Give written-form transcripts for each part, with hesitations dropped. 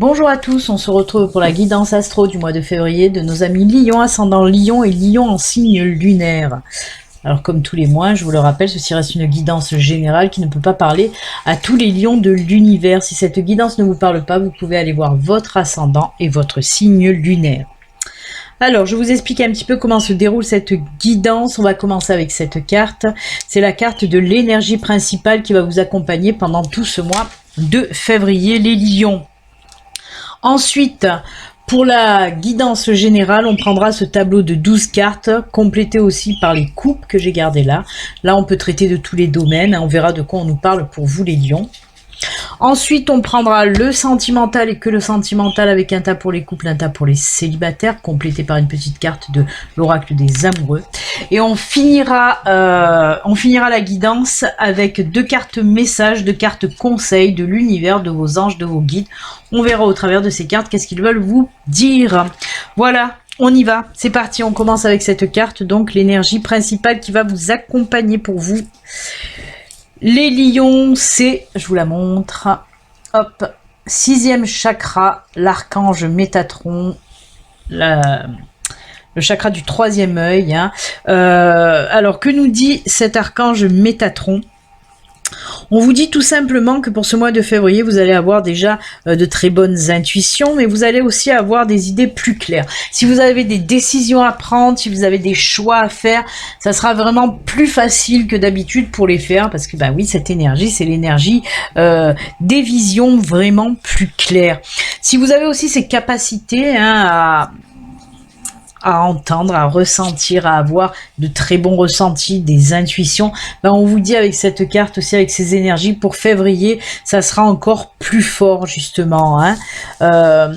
Bonjour à tous, on se retrouve pour la guidance astro du mois de février de nos amis Lion, ascendant Lion et Lion en signe lunaire. Alors comme tous les mois, je vous le rappelle, ceci reste une guidance générale qui ne peut pas parler à tous les lions de l'univers. Si cette guidance ne vous parle pas, vous pouvez aller voir votre ascendant et votre signe lunaire. Alors, je vous explique un petit peu comment se déroule cette guidance. On va commencer avec cette carte. C'est la carte de l'énergie principale qui va vous accompagner pendant tout ce mois de février, les lions. Ensuite, pour la guidance générale, on prendra ce tableau de 12 cartes, complété aussi par les coupes que j'ai gardées là. Là, on peut traiter de tous les domaines. On verra de quoi on nous parle pour vous, les lions. Ensuite, on prendra le sentimental et que le sentimental avec un tas pour les couples, un tas pour les célibataires, complété par une petite carte de l'oracle des amoureux. Et on finira la guidance avec 2 cartes messages, 2 cartes conseils de l'univers, de vos anges, de vos guides. On verra au travers de ces cartes qu'est-ce qu'ils veulent vous dire. Voilà. On y va, c'est parti, on commence avec cette carte, donc l'énergie principale qui va vous accompagner pour vous. Les lions, c'est, je vous la montre, hop, 6e chakra, l'archange Métatron, le chakra du 3e œil. Hein. Alors, que nous dit cet archange Métatron ? On vous dit tout simplement que pour ce mois de février, vous allez avoir déjà de très bonnes intuitions, mais vous allez aussi avoir des idées plus claires. Si vous avez des décisions à prendre, si vous avez des choix à faire, ça sera vraiment plus facile que d'habitude pour les faire, parce que bah oui, cette énergie, c'est l'énergie des visions vraiment plus claires. Si vous avez aussi ces capacités hein, à entendre, à ressentir, à avoir de très bons ressentis, des intuitions, ben on vous dit avec cette carte aussi, avec ces énergies, pour février, ça sera encore plus fort justement. Hein.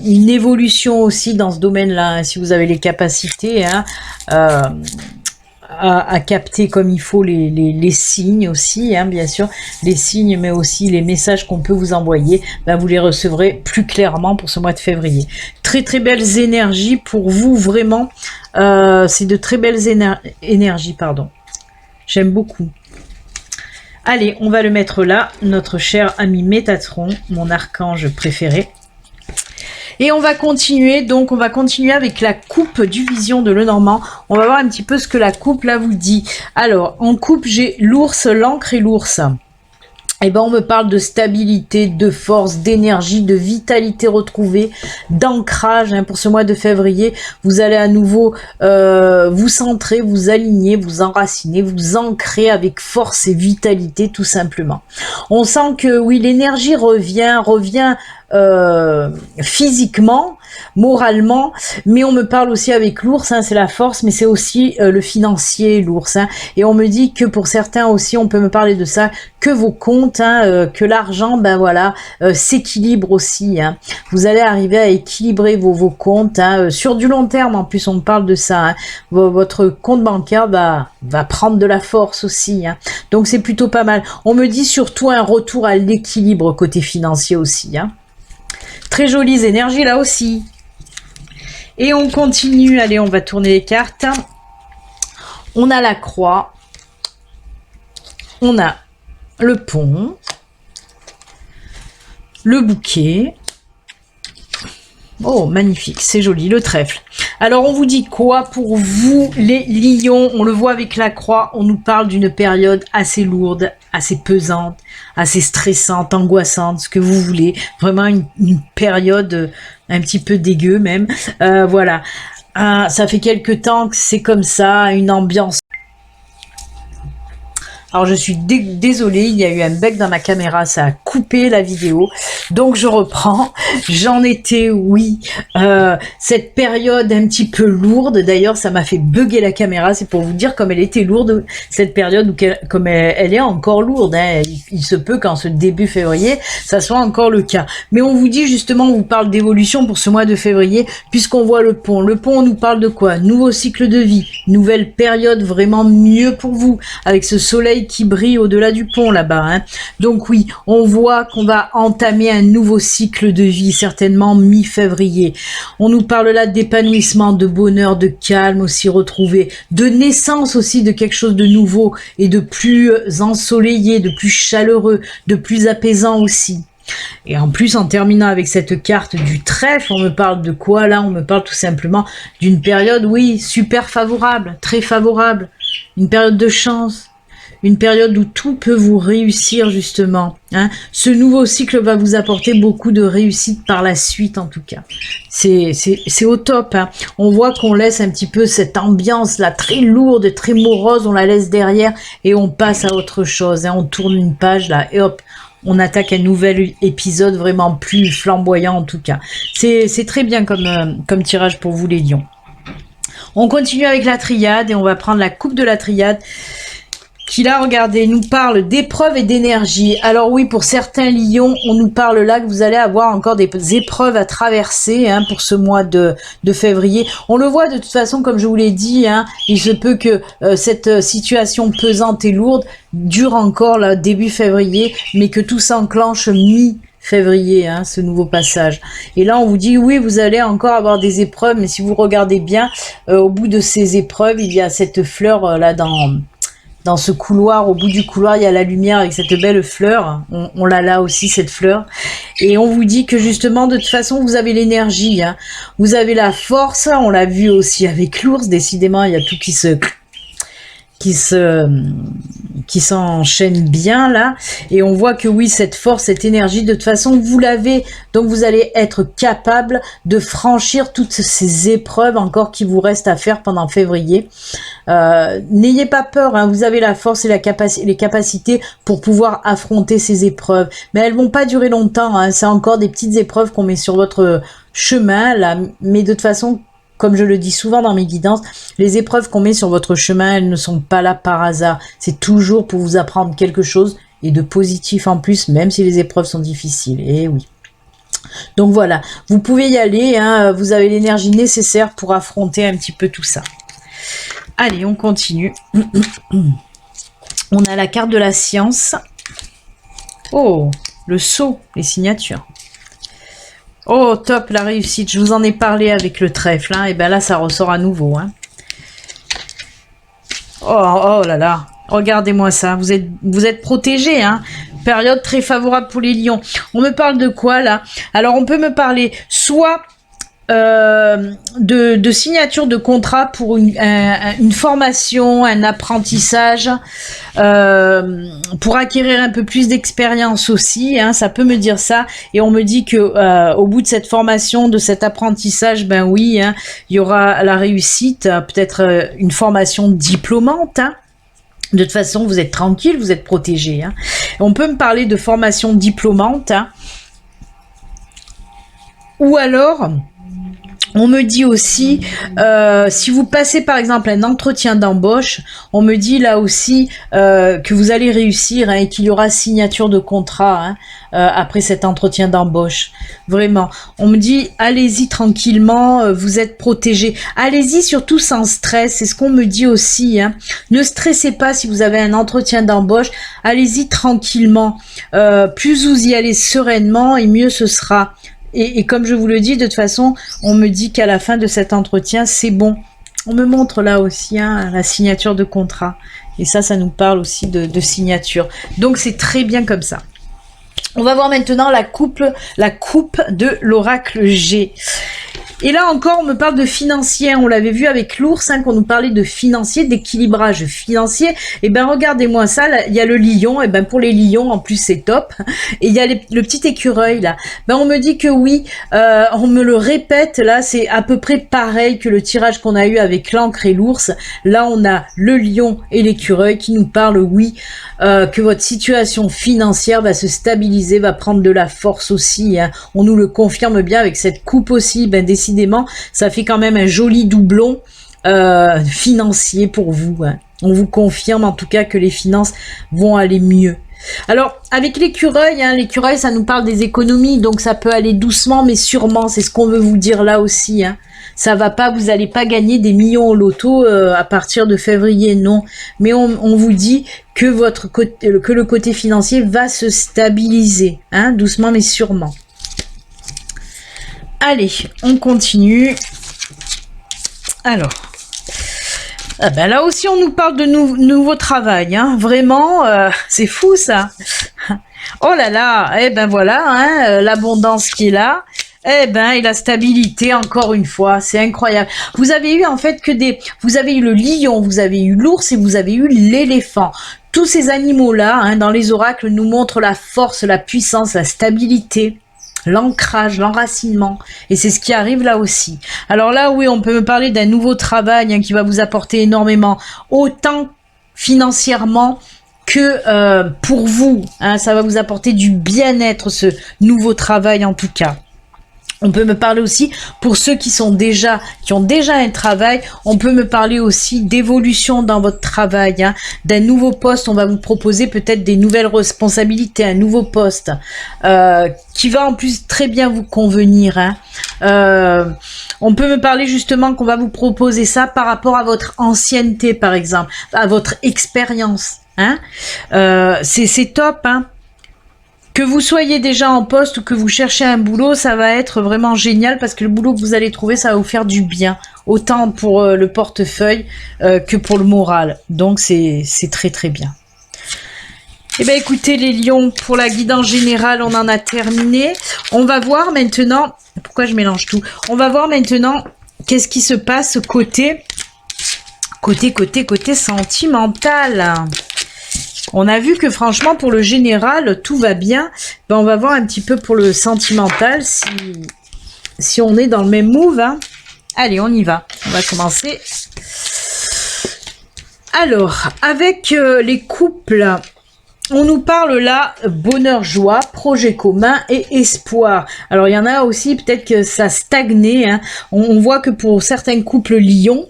Une évolution aussi dans ce domaine-là, hein, si vous avez les capacités hein, à capter comme il faut les signes aussi, hein, bien sûr, les signes, mais aussi les messages qu'on peut vous envoyer, ben vous les recevrez plus clairement pour ce mois de février. Très très belles énergies pour vous, vraiment, c'est de très belles énergies, pardon. J'aime beaucoup. Allez, on va le mettre là, notre cher ami Métatron, mon archange préféré. Et on va continuer, donc on va continuer avec la coupe du Vision de Lenormand. On va voir un petit peu ce que la coupe là vous dit. Alors, en coupe, j'ai l'ours, l'encre et l'ours. Et ben on me parle de stabilité, de force, d'énergie, de vitalité retrouvée, d'ancrage hein, pour ce mois de février. Vous allez à nouveau vous centrer, vous aligner, vous enraciner, vous ancrer avec force et vitalité tout simplement. On sent que oui, l'énergie revient physiquement, moralement, mais on me parle aussi avec l'ours, hein, c'est la force, mais c'est aussi le financier, l'ours. Hein, et on me dit que pour certains aussi, on peut me parler de ça, que vos comptes, hein, que l'argent, ben voilà, s'équilibre aussi. Hein. Vous allez arriver à équilibrer vos comptes, hein, sur du long terme, en plus on me parle de ça. Hein. Votre compte bancaire va prendre de la force aussi. Hein. Donc c'est plutôt pas mal. On me dit surtout un retour à l'équilibre côté financier aussi. Hein. Très jolies énergies là aussi. Et on continue. Allez, on va tourner les cartes. On a la croix. On a le pont. Le bouquet. Oh, magnifique, c'est joli, le trèfle. Alors, on vous dit quoi pour vous, les lions? On le voit avec la croix, on nous parle d'une période assez lourde, assez pesante, assez stressante, angoissante, ce que vous voulez. Vraiment une période un petit peu dégueu même. Voilà, ça fait quelques temps que c'est comme ça, une ambiance. Alors je suis désolée, il y a eu un bug dans ma caméra, ça a coupé la vidéo. Donc je reprends. J'en étais, oui, cette période un petit peu lourde. D'ailleurs, ça m'a fait bugger la caméra. C'est pour vous dire comme elle était lourde, cette période, comme elle est encore lourde. Hein. Il se peut qu'en ce début février, ça soit encore le cas. Mais on vous dit justement, on vous parle d'évolution pour ce mois de février, puisqu'on voit le pont. Le pont, on nous parle de quoi? Nouveau cycle de vie, nouvelle période vraiment mieux pour vous, avec ce soleil qui brille au-delà du pont là-bas. Hein. Donc oui, on voit qu'on va entamer un nouveau cycle de vie, certainement mi-février. On nous parle là d'épanouissement, de bonheur, de calme aussi retrouvé, de naissance aussi de quelque chose de nouveau et de plus ensoleillé, de plus chaleureux, de plus apaisant aussi. Et en plus, en terminant avec cette carte du trèfle, on me parle de quoi là? On me parle tout simplement d'une période, oui, super favorable, très favorable, une période de chance. Une période où tout peut vous réussir justement. Hein. Ce nouveau cycle va vous apporter beaucoup de réussite par la suite en tout cas. C'est au top. Hein. On voit qu'on laisse un petit peu cette ambiance là très lourde, très morose, on la laisse derrière et on passe à autre chose. Hein. On tourne une page là et hop, on attaque un nouvel épisode vraiment plus flamboyant en tout cas. C'est très bien comme tirage pour vous les lions. On continue avec la triade et on va prendre la coupe de la triade. Qui là, regardez, nous parle d'épreuves et d'énergie. Alors oui, pour certains lions, on nous parle là que vous allez avoir encore des épreuves à traverser hein, pour ce mois de février. On le voit de toute façon, comme je vous l'ai dit, hein, il se peut que cette situation pesante et lourde dure encore là, début février, mais que tout s'enclenche mi-février, hein, ce nouveau passage. Et là, on vous dit, oui, vous allez encore avoir des épreuves, mais si vous regardez bien, au bout de ces épreuves, il y a cette fleur là dans ce couloir, au bout du couloir, il y a la lumière avec cette belle fleur. On l'a là aussi, cette fleur. Et on vous dit que justement, de toute façon, vous avez l'énergie. Hein. Vous avez la force. On l'a vu aussi avec l'ours. Décidément, il y a tout qui s'enchaîne bien là, et on voit que oui, cette force, cette énergie, de toute façon vous l'avez, donc vous allez être capable de franchir toutes ces épreuves encore qui vous restent à faire pendant février. N'ayez pas peur, hein, vous avez la force et les capacités pour pouvoir affronter ces épreuves, mais elles vont pas durer longtemps, hein, c'est encore des petites épreuves qu'on met sur votre chemin là, mais de toute façon, comme je le dis souvent dans mes guidances, les épreuves qu'on met sur votre chemin, elles ne sont pas là par hasard. C'est toujours pour vous apprendre quelque chose et de positif en plus, même si les épreuves sont difficiles. Et oui. Donc voilà, vous pouvez y aller, hein, vous avez l'énergie nécessaire pour affronter un petit peu tout ça. Allez, on continue. On a la carte de la science. Oh, le sceau, les signatures. Oh, top, la réussite. Je vous en ai parlé avec le trèfle. Hein, et ben là, ça ressort à nouveau. Hein. Oh là là. Regardez-moi ça. Vous êtes protégés. Hein. Période très favorable pour les lions. On me parle de quoi, là? Alors, on peut me parler soit de signature de contrat pour une formation, un apprentissage, pour acquérir un peu plus d'expérience aussi, hein, ça peut me dire ça, et on me dit que au bout de cette formation, de cet apprentissage, ben oui, hein, il y aura la réussite, peut-être une formation diplômante, hein. De toute façon, vous êtes tranquille, vous êtes protégé. Hein. On peut me parler de formation diplômante, hein. Ou alors, on me dit aussi, si vous passez par exemple un entretien d'embauche, on me dit là aussi que vous allez réussir, hein, et qu'il y aura signature de contrat, hein, après cet entretien d'embauche. Vraiment, on me dit allez-y tranquillement, vous êtes protégés. Allez-y surtout sans stress, c'est ce qu'on me dit aussi. Hein. Ne stressez pas si vous avez un entretien d'embauche, allez-y tranquillement. Plus vous y allez sereinement et mieux ce sera. Et comme je vous le dis, de toute façon, on me dit qu'à la fin de cet entretien, c'est bon. On me montre là aussi, hein, la signature de contrat. Et ça nous parle aussi de signature. Donc c'est très bien comme ça. On va voir maintenant la coupe de l'oracle G. Et là encore, on me parle de financier. On l'avait vu avec l'ours, hein, qu'on nous parlait de financier, d'équilibrage financier. Et ben regardez-moi ça, là, il y a le lion. Et ben pour les lions, en plus c'est top. Et il y a le petit écureuil là. Ben on me dit que oui, on me le répète là, c'est à peu près pareil que le tirage qu'on a eu avec l'encre et l'ours. Là on a le lion et l'écureuil qui nous parlent, oui, que votre situation financière va se stabiliser, va prendre de la force aussi. Hein. On nous le confirme bien avec cette coupe aussi. Ben décidément, ça fait quand même un joli doublon financier pour vous. Hein. On vous confirme en tout cas que les finances vont aller mieux. Alors, avec l'écureuil, hein, l'écureuil, ça nous parle des économies, donc ça peut aller doucement, mais sûrement, c'est ce qu'on veut vous dire là aussi. Hein. Ça va pas, vous allez pas gagner des millions au loto à partir de février, non. Mais on vous dit que le côté financier va se stabiliser, hein, doucement mais sûrement. Allez, on continue. Alors, ah ben là aussi on nous parle de nouveau travail, hein. Vraiment, c'est fou ça. Oh là là, eh ben voilà, hein, l'abondance qui est là. Eh ben, et la stabilité, encore une fois, c'est incroyable. Vous avez eu en fait vous avez eu le lion, vous avez eu l'ours et vous avez eu l'éléphant. Tous ces animaux-là, hein, dans les oracles, nous montrent la force, la puissance, la stabilité, l'ancrage, l'enracinement. Et c'est ce qui arrive là aussi. Alors là, oui, on peut me parler d'un nouveau travail, hein, qui va vous apporter énormément, autant financièrement que pour vous. Hein, ça va vous apporter du bien-être, ce nouveau travail en tout cas. On peut me parler aussi, pour ceux qui ont déjà un travail, on peut me parler aussi d'évolution dans votre travail, hein, d'un nouveau poste. On va vous proposer peut-être des nouvelles responsabilités, un nouveau poste qui va en plus très bien vous convenir. Hein. On peut me parler justement qu'on va vous proposer ça par rapport à votre ancienneté, par exemple, à votre expérience. Hein. C'est top, hein. Que vous soyez déjà en poste ou que vous cherchez un boulot, ça va être vraiment génial parce que le boulot que vous allez trouver, ça va vous faire du bien. Autant pour le portefeuille que pour le moral. Donc c'est très très bien. Eh bien écoutez les lions, pour la guidance générale, on en a terminé. On va voir maintenant, pourquoi je mélange tout? On va voir maintenant qu'est-ce qui se passe côté sentimental. On a vu que franchement pour le général tout va bien. Ben, on va voir un petit peu pour le sentimental si on est dans le même move. Hein. Allez, on y va. On va commencer. Alors, avec les couples, on nous parle là bonheur, joie, projet commun et espoir. Alors il y en a aussi peut-être que ça stagnait. Hein. On voit que pour certains couples lions,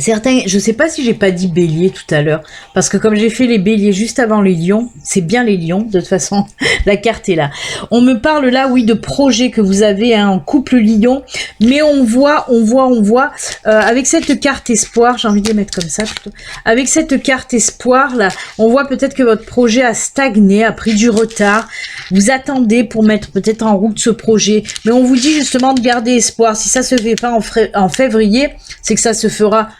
certains, je sais pas si j'ai pas dit bélier tout à l'heure, parce que comme j'ai fait les béliers juste avant les lions, c'est bien les lions, de toute façon, la carte est là. On me parle là, oui, de projets que vous avez hein, en couple lion, mais on voit, avec cette carte espoir, j'ai envie de les mettre comme ça plutôt, avec cette carte espoir là, on voit peut-être que votre projet a stagné, a pris du retard, vous attendez pour mettre peut-être en route ce projet, mais on vous dit justement de garder espoir. Si ça se fait pas en février, c'est que ça se fera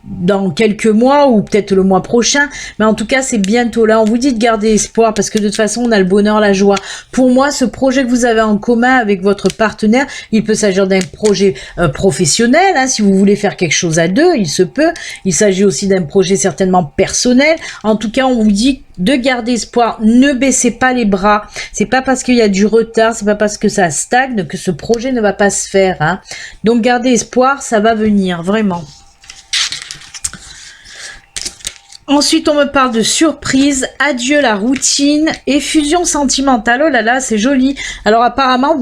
dans quelques mois ou peut-être le mois prochain, mais en tout cas c'est bientôt là. On vous dit de garder espoir parce que de toute façon on a le bonheur, la joie. Pour moi, ce projet que vous avez en commun avec votre partenaire, il peut s'agir d'un projet professionnel, hein, si vous voulez faire quelque chose à deux, il se peut. Il s'agit aussi d'un projet certainement personnel. En tout cas, on vous dit de garder espoir, ne baissez pas les bras. C'est pas parce qu'il y a du retard, c'est pas parce que ça stagne que ce projet ne va pas se faire. Hein. Donc gardez espoir, ça va venir, vraiment. Ensuite, on me parle de surprise, adieu la routine et fusion sentimentale. Oh là là, c'est joli. Alors apparemment,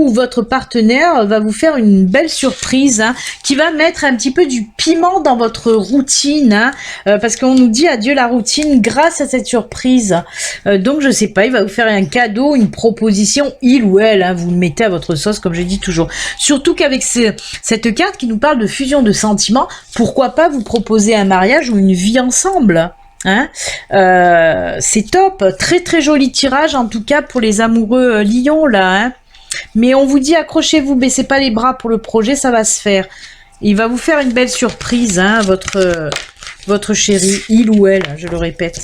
votre partenaire va vous faire une belle surprise hein, qui va mettre un petit peu du piment dans votre routine. Hein, parce qu'on nous dit adieu la routine grâce à cette surprise. Donc, je sais pas, il va vous faire un cadeau, une proposition, il ou elle. Hein, vous le mettez à votre sauce, comme je dis toujours. Surtout qu'avec cette carte qui nous parle de fusion de sentiments, pourquoi pas vous proposer un mariage ou une vie ensemble. Hein c'est top, très très joli tirage en tout cas pour les amoureux lions là. Hein mais on vous dit accrochez-vous, baissez pas les bras pour le projet, ça va se faire. Il va vous faire une belle surprise, hein, votre chéri, il ou elle, je le répète.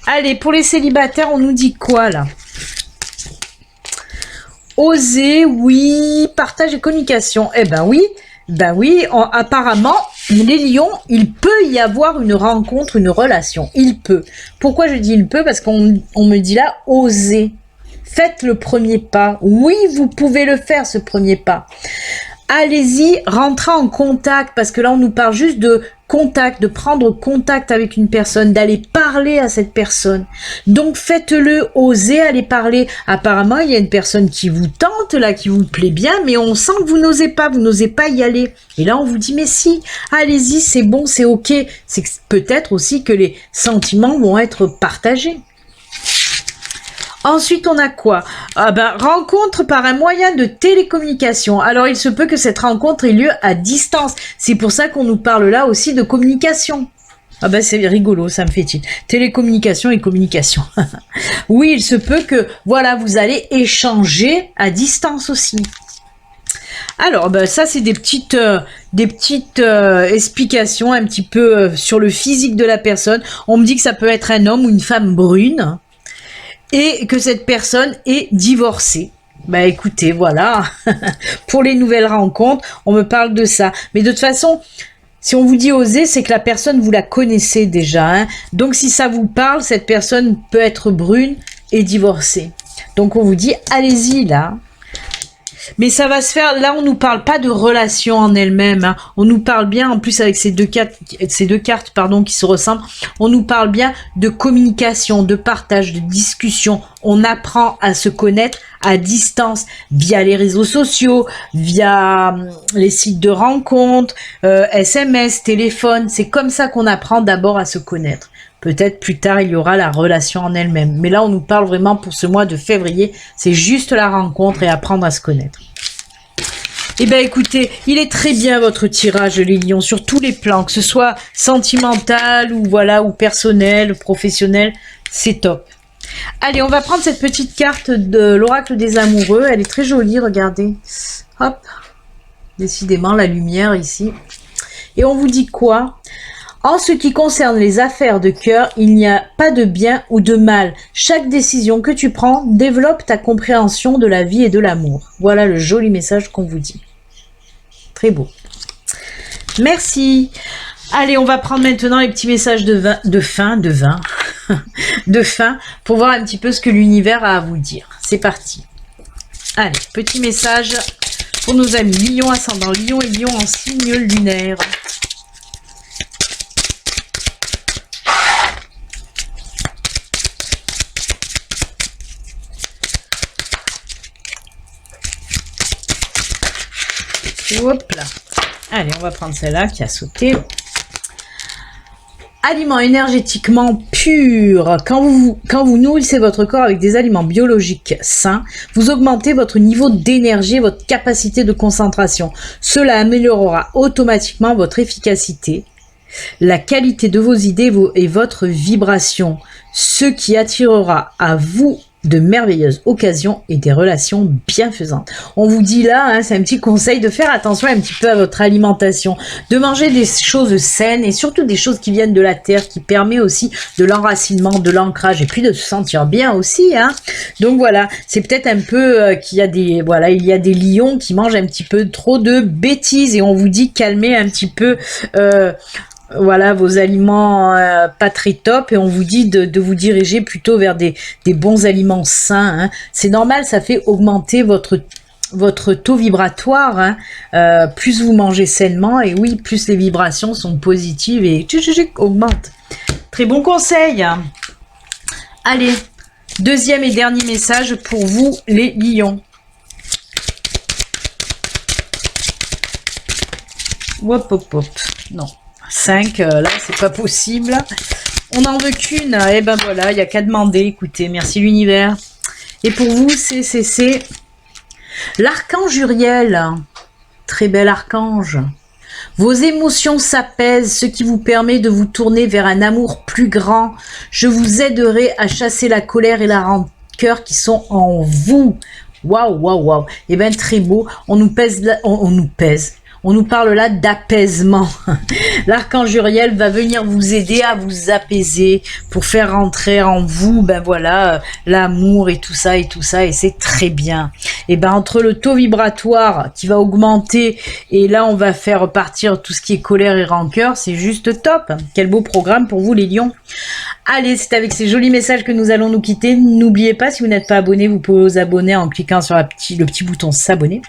Allez, pour les célibataires, on nous dit quoi là? Oser, oui, partage et communication. Eh ben oui. Ben oui, apparemment, les lions, il peut y avoir une rencontre, une relation. Il peut. Pourquoi je dis il peut? Parce qu'on me dit là, osez. Faites le premier pas. Oui, vous pouvez le faire, ce premier pas. Allez-y, rentrez en contact, parce que là, on nous parle juste de contact, de prendre contact avec une personne, d'aller parler à cette personne. Donc, faites-le, osez aller parler. Apparemment, il y a une personne qui vous tente, là, qui vous plaît bien, mais on sent que vous n'osez pas y aller. Et là, on vous dit, mais si, allez-y, c'est bon, c'est ok. C'est peut-être aussi que les sentiments vont être partagés. Ensuite, on a quoi? Ah ben, rencontre par un moyen de télécommunication. Alors, il se peut que cette rencontre ait lieu à distance. C'est pour ça qu'on nous parle là aussi de communication. Ah ben, c'est rigolo, ça me fait tilt. Télécommunication et communication. Oui, il se peut que, voilà, vous allez échanger à distance aussi. Alors, ben, ça, c'est des petites explications un petit peu sur le physique de la personne. On me dit que ça peut être un homme ou une femme brune et que cette personne est divorcée. Bah écoutez, voilà, pour les nouvelles rencontres, on me parle de ça. Mais de toute façon, si on vous dit oser, c'est que la personne, vous la connaissez déjà. Hein. Donc si ça vous parle, cette personne peut être brune et divorcée. Donc on vous dit, allez-y là. Mais ça va se faire, là on nous parle pas de relation en elle-même, hein. On nous parle bien, en plus avec ces deux cartes pardon, qui se ressemblent, on nous parle bien de communication, de partage, de discussion. On apprend à se connaître à distance, via les réseaux sociaux, via les sites de rencontres, SMS, téléphone. C'est comme ça qu'on apprend d'abord à se connaître. Peut-être plus tard, il y aura la relation en elle-même. Mais là, on nous parle vraiment pour ce mois de février. C'est juste la rencontre et apprendre à se connaître. Eh bien, écoutez, il est très bien votre tirage, les lions, sur tous les plans, que ce soit sentimental ou voilà, ou personnel, professionnel, c'est top. Allez, on va prendre cette petite carte de l'oracle des amoureux. Elle est très jolie, regardez. Hop. Décidément, la lumière ici. Et on vous dit quoi ? En ce qui concerne les affaires de cœur, il n'y a pas de bien ou de mal. Chaque décision que tu prends développe ta compréhension de la vie et de l'amour. Voilà le joli message qu'on vous dit. Très beau. Merci. Allez, on va prendre maintenant les petits messages de fin pour voir un petit peu ce que l'univers a à vous dire. C'est parti. Allez, petit message pour nos amis Lion, ascendant Lion et Lion en signe lunaire. Hop là. Allez, on va prendre celle-là qui a sauté. Aliments énergétiquement purs. Quand vous nourrissez votre corps avec des aliments biologiques sains, vous augmentez votre niveau d'énergie et votre capacité de concentration. Cela améliorera automatiquement votre efficacité, la qualité de vos idées et votre vibration, ce qui attirera à vous de merveilleuses occasions et des relations bienfaisantes. On vous dit là, hein, c'est un petit conseil de faire attention un petit peu à votre alimentation, de manger des choses saines et surtout des choses qui viennent de la terre, qui permet aussi de l'enracinement, de l'ancrage et puis de se sentir bien aussi. Hein. Donc voilà, c'est peut-être un peu qu'il y a des il y a des lions qui mangent un petit peu trop de bêtises et on vous dit calmer un petit peu. Voilà vos aliments pas très top et on vous dit de vous diriger plutôt vers des bons aliments sains. Hein. C'est normal, ça fait augmenter votre taux vibratoire. Hein. Plus vous mangez sainement et oui, plus les vibrations sont positives et augmentent. Très bon conseil. Allez, deuxième et dernier message pour vous les lions. Hop hop hop. Non. 5, là c'est pas possible. On n'en veut qu'une. Et ben voilà, il n'y a qu'à demander. Écoutez, merci l'univers. Et pour vous, c'est l'archange Uriel. Très bel archange. Vos émotions s'apaisent, ce qui vous permet de vous tourner vers un amour plus grand. Je vous aiderai à chasser la colère et la rancœur qui sont en vous. Waouh, waouh, waouh. Et ben très beau. On nous pèse. On nous parle là d'apaisement. L'archange Uriel va venir vous aider à vous apaiser pour faire rentrer en vous, ben voilà, l'amour et tout ça, et c'est très bien. Et ben entre le taux vibratoire qui va augmenter et là on va faire partir tout ce qui est colère et rancœur, c'est juste top. Quel beau programme pour vous les lions. Allez, c'est avec ces jolis messages que nous allons nous quitter. N'oubliez pas, si vous n'êtes pas abonné, vous pouvez vous abonner en cliquant sur le petit bouton s'abonner.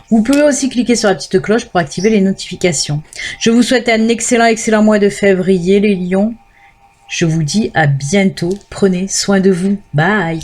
Vous pouvez aussi cliquer sur la petite cloche pour activer les notifications. Je vous souhaite un excellent mois de février, les lions. Je vous dis à bientôt. Prenez soin de vous. Bye.